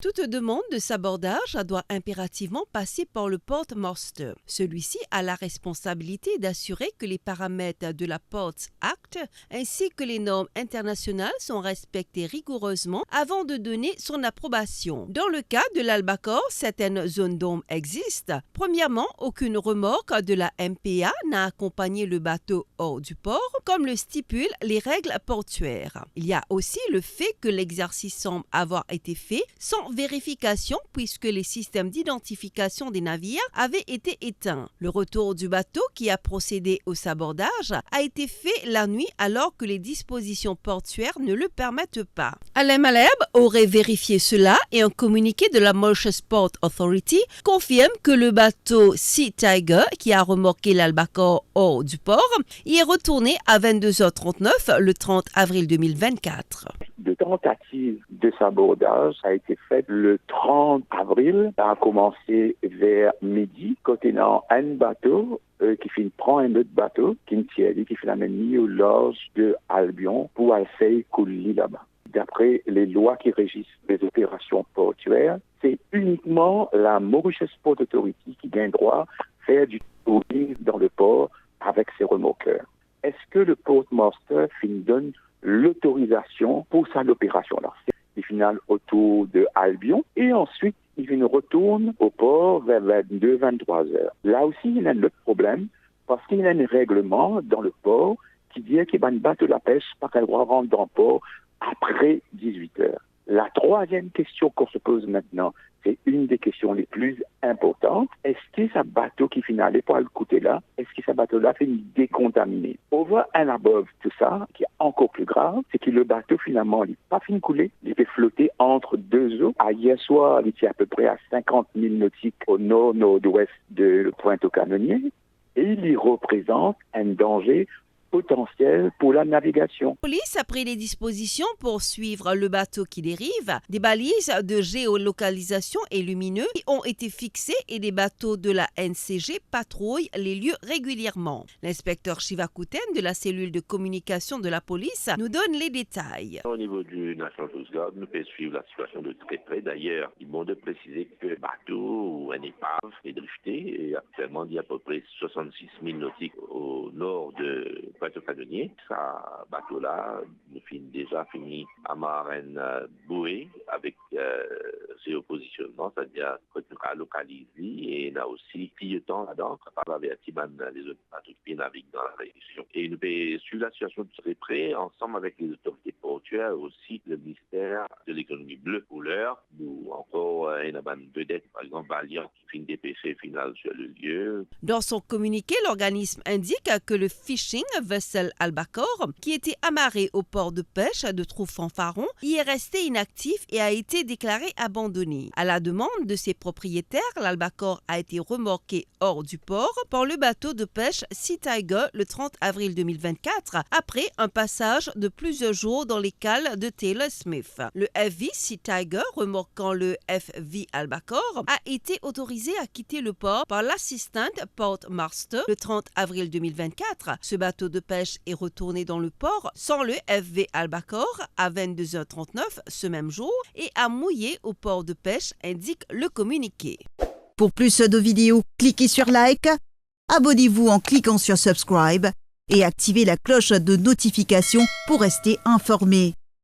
Toute demande de sabordage doit impérativement passer par le Port Master. Celui-ci a la responsabilité d'assurer que les paramètres de la Ports Act ainsi que les normes internationales sont respectés rigoureusement avant de donner son approbation. Dans le cas de l'Albacore, certaines zones d'ombre existent. Premièrement, aucune remorque de la MPA n'a accompagné le bateau hors du port, comme le stipulent les règles portuaires. Il y a aussi le fait que l'exercice semble avoir été fait sans vérification puisque les systèmes d'identification des navires avaient été éteints. Le retour du bateau qui a procédé au sabordage a été fait la nuit alors que les dispositions portuaires ne le permettent pas. Alain Malherbe aurait vérifié cela et un communiqué de la Mauritius Port Authority confirme que le bateau Sea Tiger qui a remorqué l'Albacore hors du port y est retourné à 22h39 le 30 avril 2024. De tentative de sabordage a été faite le 30 avril. Ça a commencé vers midi, contenant un bateau qui prend un autre bateau, qui l'a mis au large de Albion pour aller faire couler là-bas. D'après les lois qui régissent les opérations portuaires, c'est uniquement la Mauritius Port Authority qui gagne droit à faire du towing dans le port avec ses remorqueurs. Est-ce que le Port Master donne l'autorisation pour ça l'opération-là? Il finit autour de Albion et ensuite il retourne au port vers 22-23 heures. Là aussi, il y a un autre problème parce qu'il y a un règlement dans le port qui dit qu'il y a un bateau de la pêche pas qu'elle doit rentrer dans le port après 18 heures. La troisième question qu'on se pose maintenant, c'est une des questions les plus importantes. Est-ce que ce bateau qui finit pour le côté là, est-ce que ce bateau-là finit décontaminé? Over and above tout ça, qui est encore plus grave, c'est que le bateau finalement, il n'est pas fini de couler, il fait flotter entre deux eaux. Hier soir, il était à peu près à 50 000 nautiques au nord-nord-ouest de Pointe-aux-Canonniers et il y représente un danger potentiel pour la navigation. La police a pris des dispositions pour suivre le bateau qui dérive. Des balises de géolocalisation et lumineux ont été fixées et des bateaux de la NCG patrouillent les lieux régulièrement. L'inspecteur Shivakouten de la cellule de communication de la police nous donne les détails. Au niveau du National Coast Guard, nous pouvons suivre la situation de très près. D'ailleurs, ils m'ont précisé que le bateau ou un épave est drifté et actuellement il y a à peu près 66 000 nautiques au nord de Pointe-aux-Canonniers. Ce bateau-là nous déjà fini à marine bouée avec ses positionnements, c'est-à-dire qu'on a localisé et il y a aussi pilotant là-dedans, on parle avec les autres bateaux qui naviguent dans la région. Et nous pouvons suivre la situation de très près ensemble avec les autorités portuaires et aussi le ministère de l'économie bleue couleur. Nous encore une vedette, par exemple Valiant qui finit des PC final sur le lieu. Dans son communiqué, l'organisme indique que le fishing vessel Albacore, qui était amarré au port de pêche de Trou-Fanfaron, y est resté inactif et a été déclaré abandonné. À la demande de ses propriétaires, l'Albacore a été remorqué hors du port par le bateau de pêche Sea Tiger le 30 avril 2024, après un passage de plusieurs jours dans les cales de Taylor Smith. Le FV Sea Tiger, remorquant le FV Albacore, a été autorisé à quitter le port par l'assistant Port Master le 30 avril 2024. Ce bateau de pêche est retourné dans le port sans le FV Albacore à 22h39 ce même jour et a mouillé au port de pêche, indique le communiqué. Pour plus de vidéos, cliquez sur like, abonnez-vous en cliquant sur subscribe et activez la cloche de notification pour rester informé.